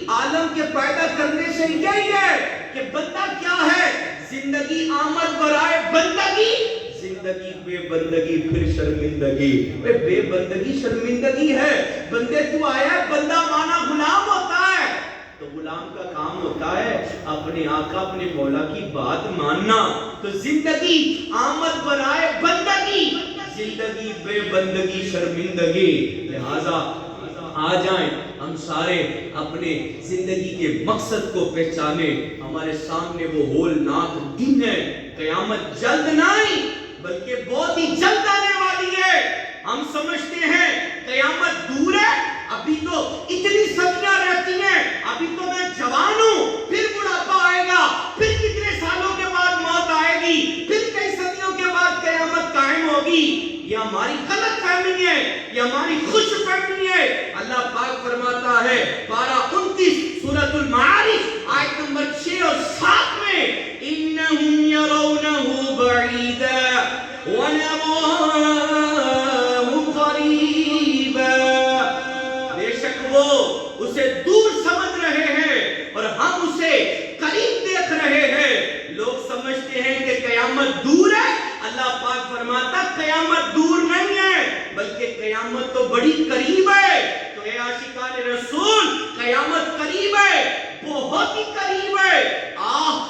عالم کے پیدا کرنے سے یہی ہے کہ بندہ کیا ہے، زندگی آمد برائے بندگی، زندگی بے بندگی پھر شرمندگی۔ بے بندگی شرمندگی ہے، بندے تو آیا ہے، بندہ مانا غلام ہوتا ہے، تو غلام کا کام ہوتا ہے اپنے آقا اپنے مولا کی بات ماننا۔ تو زندگی آمد برائے بندگی، زندگی بے بندگی شرمندگی۔ لہذا آ جائیں ہم سارے اپنے زندگی کے مقصد کو پہچانے۔ ہمارے سامنے وہ ہولناک دن ہے، قیامت جلد نہ آئی بلکہ بہت ہی جلد آنے والی ہے۔ ہم سمجھتے ہیں قیامت دور ہے، ابھی تو اتنی صدیاں رہتی ہیں، ابھی تو میں جوان ہوں، پھر بڑھاپا آئے گا، پھر کتنے سالوں کے بعد موت آئے گی، پھر کئی صدیوں کے بعد قیامت قائم ہوگی۔ یہ ہماری غلط فہمی ہے، یہ ہماری خوش فہمی ہے۔ اللہ پاک فرماتا ہے پارہ 29 سورۃ المعارج آیت نمبر 6 اور 7 میں، انہم یرونہ بعیدا ونراہ قریبا، بے شک وہ اسے دور سمجھ رہے ہیں اور ہم اسے قریب دیکھ رہے ہیں۔ لوگ سمجھتے ہیں کہ قیامت دور ہے، اللہ پاک فرماتا قیامت دور نہیں ہے بلکہ قیامت تو بڑی قریب ہے۔ تو اے عاشقان رسول، قیامت قریب ہے، بہت ہی قریب ہے۔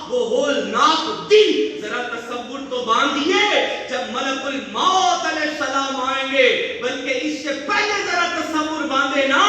وہ ہولناک دن ذرا تصور تو باندھیے جب ملک الموت علیہ السلام آئیں گے، بلکہ اس سے پہلے ذرا تصور باندھے نا،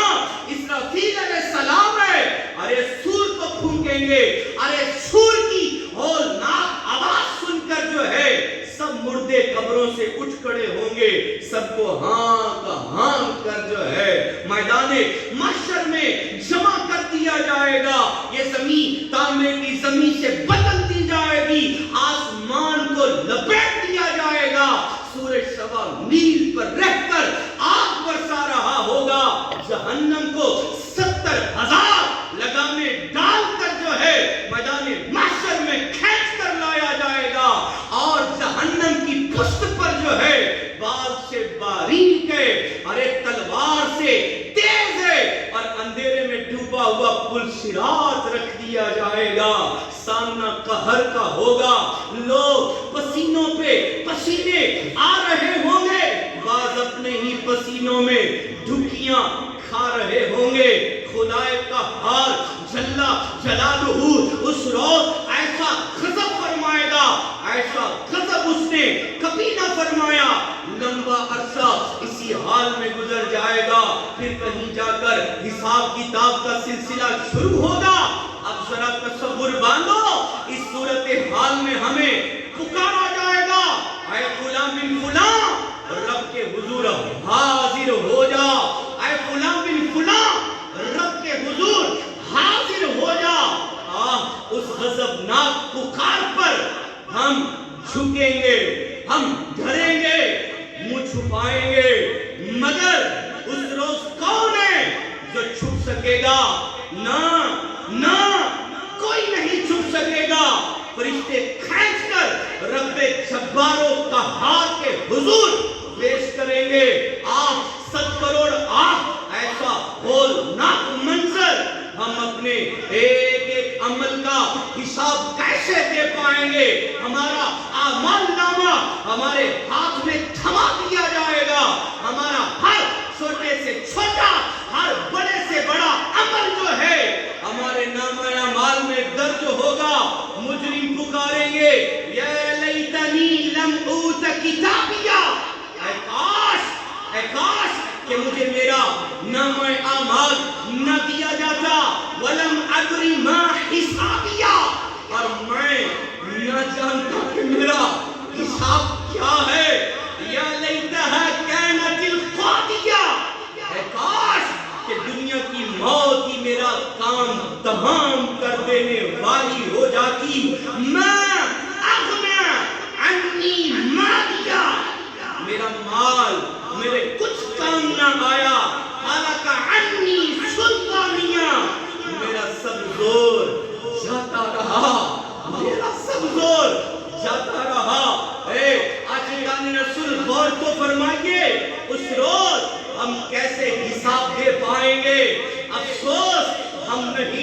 اسرافیل علیہ السلام ہے، ارے سور کو پھونکیں گے، ارے سور کی ہولناک آواز سن کر جو ہے سب مردے قبروں سے اٹھ کھڑے ہوں گے، سب کو ہانک کر جو ہے میدان محشر میں جمع کر دیا جائے گا۔ یہ زمین تانبے کی زمین سے بدل دی جائے گی، آسمان کو لپیٹ دیا جائے گا، سورج سوا میل پر رہ کر آگ برسا رہا ہوگا، جہنم کو 70,000 لگامیں ڈال کر جو ہے میدان محشر میں کھینچ کر لایا جائے گا، اور جہنم کی پشت پر جو ہے بال سے باریک ہے، ارے تلوار سے تیز ہے، اور اندھیرے میں ڈوبا ہوا پل صراط رکھ دیا جائے گا۔ سامنا قہر کا ہوگا، لوگ پسینوں پہ پسینے آ رہے ہوں گے، بعض اپنے ہی پسینوں میں ڈھکیاں کھا رہے ہوں گے۔ خدائے قہار جل جلالہ اس روز ایسا غضب فرمائے گا، ایسا غضب اس نے کبھی نہ فرمایا۔ لمبا عرصہ اسی حال میں گزر جائے گا، پھر کہیں جا کر حساب کتاب کا سلسلہ شروع ہوگا۔ اب ذرا تصور باندھو، اس صورتحال میں ہمیں پکارا جائے گا، اے فلاں بن فلاں رب کے حضور حاضر ہو جا، اے فلاں بن فلاں رب کے حضور حاضر ہو جا۔ اس غضبناک پکار پر ہم جھکیں گے، ہم ڈریں گے، منہ چھپائیں گے، مگر اس روز کون ہے جو چھپ سکے گا؟ نہ کوئی نہیں چھپ سکے گا۔ فرشتے کھینچ کر رب جبار و قہار کے حضور پیش کریں گے۔ 7 کروڑ آنکھ، ایسا ہولناک منظر، ہم اپنے ایک ایک عمل کا حساب کیسے دے پائیں گے؟ ہمارا اعمال نامہ ہمارے ہاتھ میں تھما دیا جائے گا، ہمارا ہر چھوٹے سے چھوٹا، ہر بڑے سے بڑا عمل جو ہے ہمارے نامہ اعمال میں درج ہوگا۔ مجرم پکاریں گے، یا لیتنی لم اوت کتابیہ، اے کاش کہ مجھے میرا نامہ اعمال نہ دیا جاتا، ولم ادری ما حسابیہ، اور میں نہ جانتا کہ میرا حساب کیا ہے۔ یا لیتہا کانت القاضیہ، اے کاش کہ دنیا کی موت ہی میرا کام تمام کر دینے والی ہو جاتی۔ ما اغنی عنی مالیہ، میرا مال میرے کچھ کام نہ آیا۔ حالک عنی سلطانیہ، میرا سب زور جاتا رہا، میرا سب زور جاتا رہا۔ اے عاشقان رسول غور تو فرمائیے، اس روز ہم کیسے حساب دے پائیں گے؟ افسوس ہم نہیں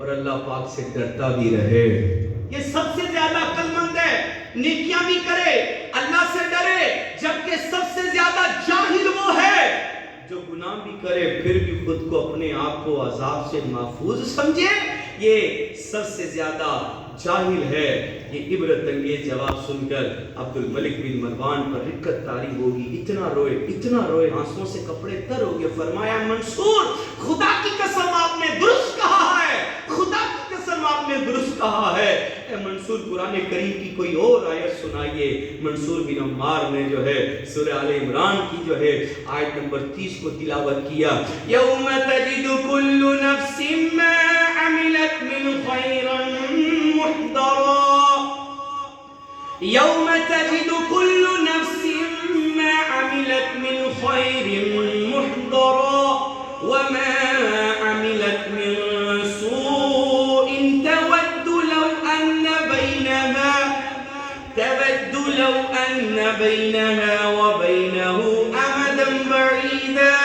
اور اللہ پاک سے ڈرتا بھی رہے. یہ سب سے زیادہ عقل مند ہے. نیکیاں بھی کرے, اللہ سے ڈرے, جبکہ سب سے زیادہ جاہل وہ ہے جو گناہ بھی کرے پھر بھی خود کو اپنے آپ کو عذاب سے محفوظ سمجھے. یہ سب سے زیادہ جاہل ہے. یہ عبرت انگیز جواب سن کر عبد الملک بن مروان پر رقت طاری ہوگی. اتنا روئے, آنسوں سے کپڑے تر ہو گئے. فرمایا منصور, خدا کی قسم آپ نے درست کہا ہے, خدا کی قسم آپ نے درست کہا ہے. اے منصور, قرآن کریم کی کوئی اور آیت سنائیے. منصور بن عمار نے جو ہے سورہ آل عمران کی جو ہے آیت نمبر 30 کو تلاوت کیا. یوم تجد کل نفس ما عملت من خیر محضرا, یوم تجد کل نفس ما عملت من خیر محضرا وما عملت من سوء تود لو أن بينها وبينه أمدا بعيدا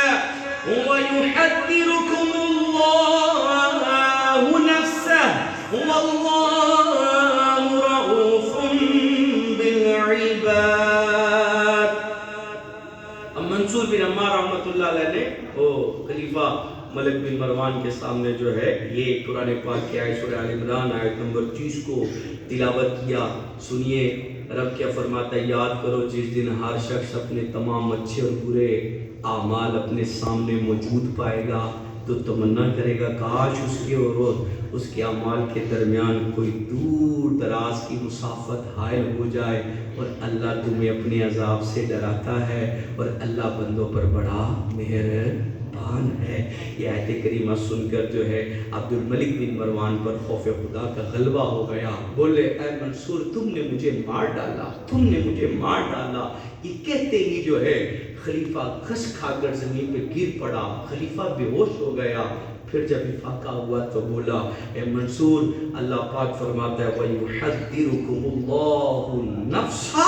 ويحذركم الله نفسه والله رؤوف بالعباد. اب منصور بن عمار رحمۃ اللہ علیہ نے خلیفہ ملک بن مروان کے سامنے جو ہے یہ قرآن پاک کی آیت سورہ آل عمران آیت نمبر 30 کو تلاوت کیا. سنیے رب کیا فرماتا ہے. یاد کرو جس دن ہر شخص اپنے تمام اچھے اور برے اعمال اپنے سامنے موجود پائے گا تو تمنا کرے گا کاش اس کے اور اس کے اعمال کے درمیان کوئی دور دراز کی مسافت حائل ہو جائے. اور اللہ تمہیں اپنے عذاب سے ڈراتا ہے اور اللہ بندوں پر بڑا مہربان ہے. یہ آیت کریمہ سن کر جو ہے عبد الملک بن مروان پر خوف خدا کا غلبہ ہو گیا. بولے اے منصور, تم نے مجھے مار ڈالا, تم نے مجھے مار ڈالا. یہ کہتے ہی جو ہے خلیفہ گھس کھا کر زمین پہ گر پڑا. خلیفہ بے ہوش ہو گیا. پھر جب افاقہ ہوا تو بولا اے منصور, اللہ پاک فرماتا ہے وَيُحَذِّرُكُمُ اللَّهُ نَفْسَهُ,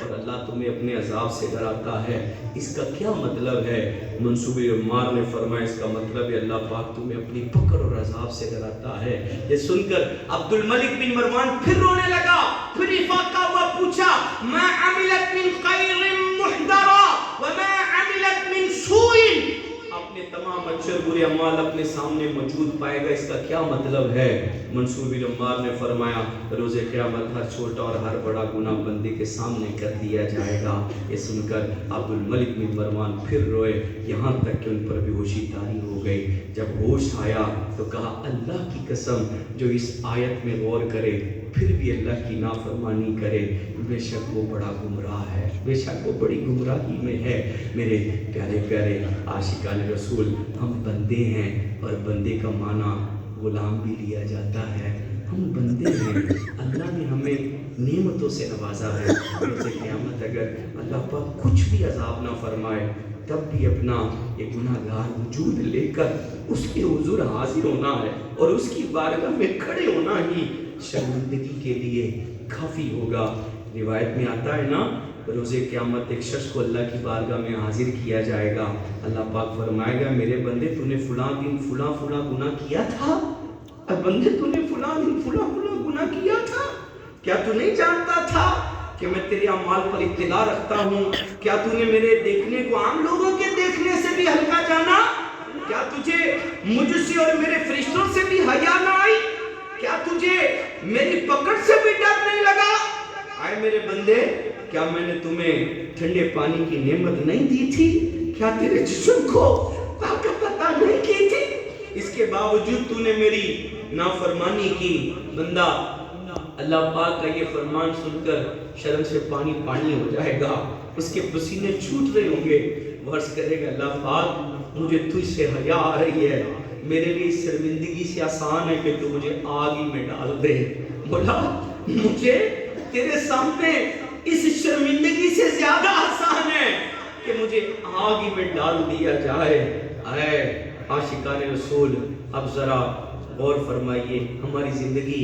اور اللہ تمہیں اپنے عذاب سے ڈراتا ہے. اس کا کیا مطلب ہے؟ منصور بن عمار نے فرمایا اس کا مطلب ہے اللہ پاک تمہیں اپنی پکڑ اور عذاب سے ڈراتا ہے. یہ سن کر عبد الملک بن مروان پھر رونے لگا. پھر افاقہ ہوا, پوچھا ما عملت من خیر محضرا وما عملت من سوء, اپنے تمام اچھے برے اعمال اپنے سامنے موجود پائے گا. اس کا کیا مطلب ہے؟ منصور بن عمار نے فرمایا روز قیامت ہر چھوٹا اور ہر بڑا گناہ بندے کے سامنے کر دیا جائے گا. یہ سن کر عبد الملک بن مروان پھر روئے, یہاں تک کہ ان پر بے ہوشی طاری ہو گئی. جب ہوش آیا تو کہا اللہ کی قسم جو اس آیت میں غور کرے پھر بھی اللہ کی نافرمانی کرے بے شک وہ بڑا گمراہ ہے, بے شک وہ بڑی گمراہی میں ہے. میرے پیارے پیارے عاشقان رسول, ہم بندے ہیں اور بندے کا معنی غلام بھی لیا جاتا ہے. ہم بندے ہیں, اللہ نے ہمیں نعمتوں سے نوازا ہے. روز قیامت اگر اللہ پاک کچھ بھی عذاب نہ فرمائے تب بھی اپنا یہ گناہ گار وجود لے کر اس کے حضور حاضر ہونا ہے اور اس کی بارگاہ میں کھڑے ہونا ہی شرمندگی کے لیے کافی ہوگا. روایت میں آتا ہے نا, روز قیامت ایک شخص کو اللہ کی بارگاہ میں حاضر کیا جائے گا. اللہ پاک فرمائے گا میرے بندے تو نے فلاں دن فلاں فلاں گناہ کیا تھا, اور بندے تو نے فلاں دن فلاں فلاں گناہ کیا تھا, کیا تو نہیں جانتا تھا کہ میں تیرے اعمال پر اطلاع رکھتا ہوں؟ کیا تو نے میرے دیکھنے کو عام لوگوں کے دیکھنے سے بھی ہلکا جانا؟ کیا تجھے مجھ سے اور میرے فرشتوں سے بھی حیا نہ آئی؟ کیا تجھے میری پکڑ سے بھی ڈر نہیں لگا؟ آئے میرے بندے, کیا میں نے تمہیں ٹھنڈے پانی کی نعمت نہیں دی تھی؟ کیا تیرے جسم کو طاقت عطا نہیں کی تھی؟ اس کے باوجود تو نے میری نافرمانی کی. بندہ اللہ پاک کا یہ فرمان سن کر شرم سے پانی پانی ہو جائے گا, اس کے پسینے چھوٹ رہے ہوں گے. وہ عرض کرے گا اللہ پاک مجھے تجھ سے حیا آ رہی ہے, میرے لیے اس شرمندگی سے آسان ہے کہ تو مجھے آگ ہی میں ڈال دے. بولا مجھے تیرے سامنے اس شرمندگی سے زیادہ آسان ہے کہ مجھے آگ ہی میں ڈال دیا جائے. اے عاشقان رسول, اب ذرا غور فرمائیے, ہماری زندگی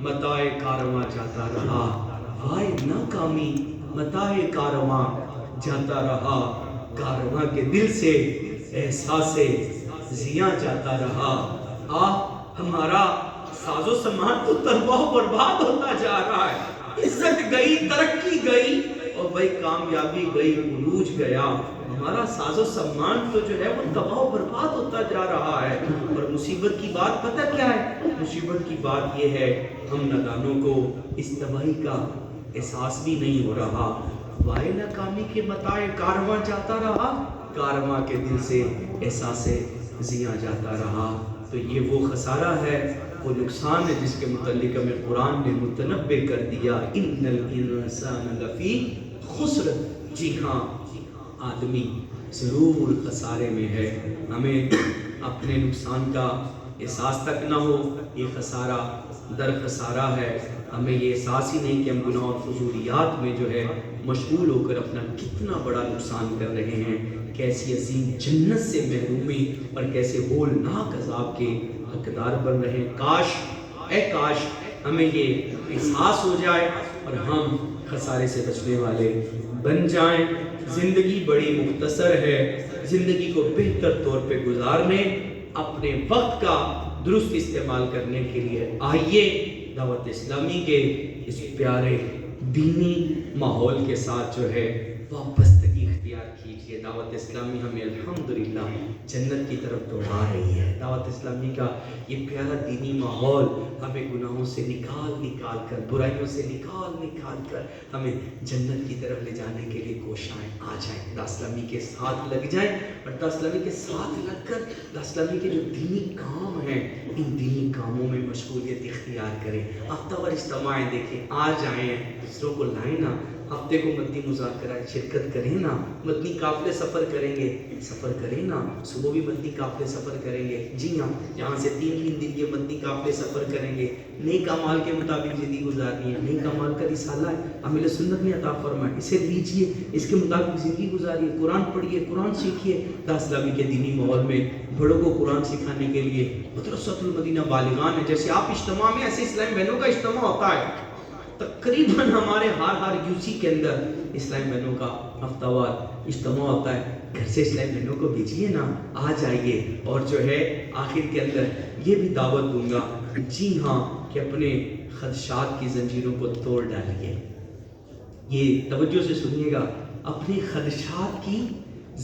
متاع کارواں جاتا رہا، ہائے ناکامی متاع کارواں جاتا رہا، کارواں کے دل سے احساس زیاں جاتا رہا۔ ہمارا ساز و سامان تو تباہ و برباد ہوتا جا رہا ہے، عزت گئی، ترقی گئی، اور بھائی کامیابی گئی، عروج گیا، ہمارا ساز و سامان تو جو ہے وہ تباہ و برباد ہوتا جا رہا ہے۔ اور مصیبت کی بات پتہ کیا ہے؟ مصیبت کی بات یہ ہے ہم نادانوں کو اس تباہی کا احساس بھی نہیں ہو رہا۔ وائے ناکامی کے متاع کارواں جاتا رہا، کارواں کے دل سے احساس زیاں جاتا رہا۔ تو یہ وہ خسارہ ہے، وہ نقصان ہے جس کے متعلق ہمیں قرآن نے متنبہ کر دیا، ان الانسان لفی خسر، جی ہاں آدمی ضرور خسارے میں ہے۔ ہمیں اپنے نقصان کا احساس تک نہ ہو، یہ خسارہ در خسارہ ہے، ہمیں یہ احساس ہی نہیں کہ ہم گناہ اور فضولیات میں جو ہے مشغول ہو کر اپنا کتنا بڑا نقصان کر رہے ہیں، کیسی عظیم جنت سے محرومی اور کیسے ہولناک عذاب کے حقدار بن رہے ہیں۔ کاش اے کاش ہمیں یہ احساس ہو جائے اور ہم خسارے سے بچنے والے بن جائیں۔ زندگی بڑی مختصر ہے، زندگی کو بہتر طور پہ گزارنے، اپنے وقت کا درست استعمال کرنے کے لیے آئیے دعوت اسلامی کے اس پیارے دینی ماحول کے ساتھ جو ہے وابستگی اختیار کیجیے۔ دعوت اسلامی ہمیں الحمدللہ جنت کی طرف دوڑا رہی ہے۔ دعوت اسلامی کا یہ پیارا دینی ماحول ہمیں گناہوں سے نکال کر، برائیوں سے نکال کر ہمیں جنت کی طرف لے جانے کے لیے کوشائیں آ جائیں۔ دعوت اسلامی کے ساتھ لگ جائیں اور دعوت اسلامی کے ساتھ لگ کر دعوت اسلامی کے جو دینی کام ہیں ان دینی کاموں میں مشغولیت اختیار کریں۔ ہفتہ وار اجتماعیں دیکھیں، آ جائیں، دوسروں کو لائیں نا، ہفتے کو مدنی مذاکرہ شرکت کریں نا، مدنی قافلے سفر کریں نا، صبح بھی مدنی قافلے سفر کریں گے، جی ہاں، یہاں سے 3 دن کے مدنی قافلے سفر کریں گے۔ نیک اعمال کے مطابق زندگی گزارنی ہے، نیک اعمال کا رسالہ ہے اہل سنت نے عطا فرمایا، اسے لیجیے، اس کے مطابق زندگی گزاریے، قرآن پڑھیے، قرآن سیکھیے۔ دعوت اسلامی کے دینی ماحول میں بڑوں کو قرآن سکھانے کے لیے مدرسۃ المدینہ بالغان ہے، جیسے آپ اجتماع میں ایسے اسلامی بہنوں کا اجتماع ہوتا ہے، تقریباً ہمارے ہر یوسی کے اندر اسلامی بہنوں کا ہفتہ وار اجتماع ہوتا ہے۔ گھر سے اسلامی بہنوں کو بھیجیے نا، آ جائیے، اور جو ہے آخر کے اندر یہ بھی دعوت دوں گا، جی ہاں، کہ اپنے خدشات کی زنجیروں کو توڑ ڈالیے۔ یہ توجہ سے سنیے گا، اپنے خدشات کی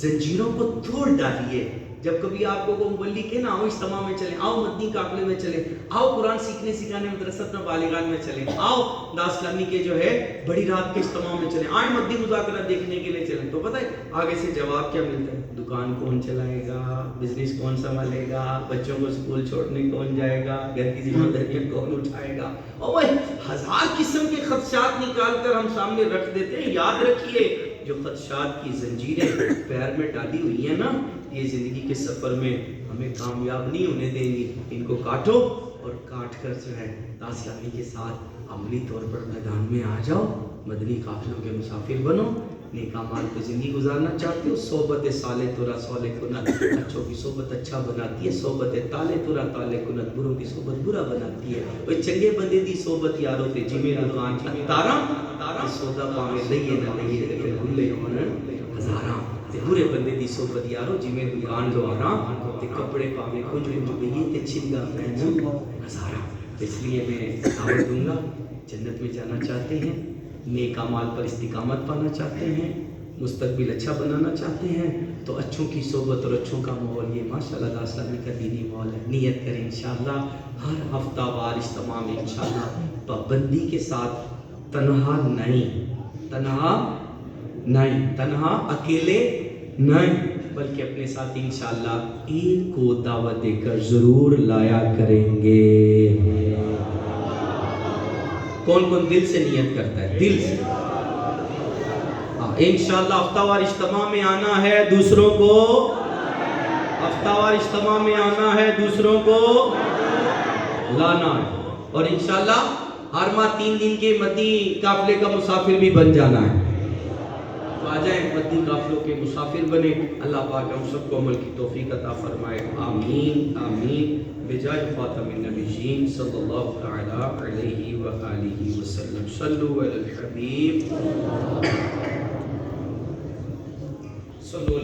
زنجیروں کو توڑ ڈالیے۔ جب کبھی آپ کو مبلی کہ نا آؤ اجتماع میں چلیں، آؤ مدنی قافلے میں چلیں، آؤ قرآن سیکھنے سکھانے مدرسۃ بالغان میں چلیں، آؤ دعوت اسلامی کے جو ہے بڑی رات کے اجتماع میں چلیں، آئیں مدنی مذاکرہ دیکھنے کے لیے چلیں، تو پتہ ہے آگے سے جواب کیا ملتا ہے؟ دکان کون چلائے گا، بزنس کون سنبھالے گا، بچوں کو اسکول چھوڑنے کون جائے گا، گھر کی ذمہ داریاں کون اٹھائے گا، اور وہ 1000 قسم کے خدشات نکال کر ہم سامنے رکھ دیتے ہیں۔ یاد رکھیے، جو خدشات کی زنجیریں پیر میں ڈالی ہوئی ہیں نا، یہ زندگی کے سفر میں ہمیں کامیاب نہیں ہونے دیں گی۔ ان کو کاٹو اور کاٹ کر جو ہے دعوت اسلامی کے ساتھ عملی طور پر میدان میں آ جاؤ، مدنی قافلوں کے مسافر بنو۔ نیک اعمال پہ زندگی گزارنا چاہتے ہو، صحبت صالح ترا صالح کنت، اچھوں کی صحبت اچھا بناتی ہے، صحبت تالے ترا تالے کنت، بروں کی صحبت برا بناتی ہے۔ وہ چنگے بندے دی صحبت یارو تے جی میں رضوان تارا سودا پاوے لئیے نہ لئیے تے بھولے ہون ہزاراں، تے برے بندے دی صحبت یارو جی میں دکان لواراں، تے کپڑے پاوے کنج کنج بہیے تے چھنگا پہنا ہزاراں۔ اس لیے میں دعوت دوں گا، جنت میں جانا چاہتے ہیں، نیک اعمال پر استقامت پانا چاہتے ہیں، مستقبل اچھا بنانا چاہتے ہیں، تو اچھوں کی صحبت اور اچھوں کا ماحول، یہ ماشاءاللہ دعوت اسلامی کا دینی ماحول ہے۔ نیت کریں انشاءاللہ ہر ہفتہ وار اجتماع میں انشاءاللہ پابندی کے ساتھ، تنہا نہیں، تنہا اکیلے نہیں، بلکہ اپنے ساتھ انشاءاللہ ایک کو دعوت دے کر ضرور لایا کریں گے۔ کون کون دل سے نیت کرتا ہے؟ دل سے انشاءاللہ ہفتہ وار اجتماع میں آنا ہے، دوسروں کو ہفتہ وار اجتماع میں آنا ہے، دوسروں کو لانا ہے، اور انشاءاللہ ہر ماہ 3 دن کے مدنی قافلے کا مسافر بھی بن جانا ہے۔ تو آ جائیں، مدنی قافلوں کے مسافر بنے۔ اللہ پاک ہم سب کو عمل کی توفیق عطا فرمائے، آمین آمین۔ بجاہ خاتم النبیین صلی اللہ تعالی علیہ وآلہ وسلم. صلو علی الحبیب. صلو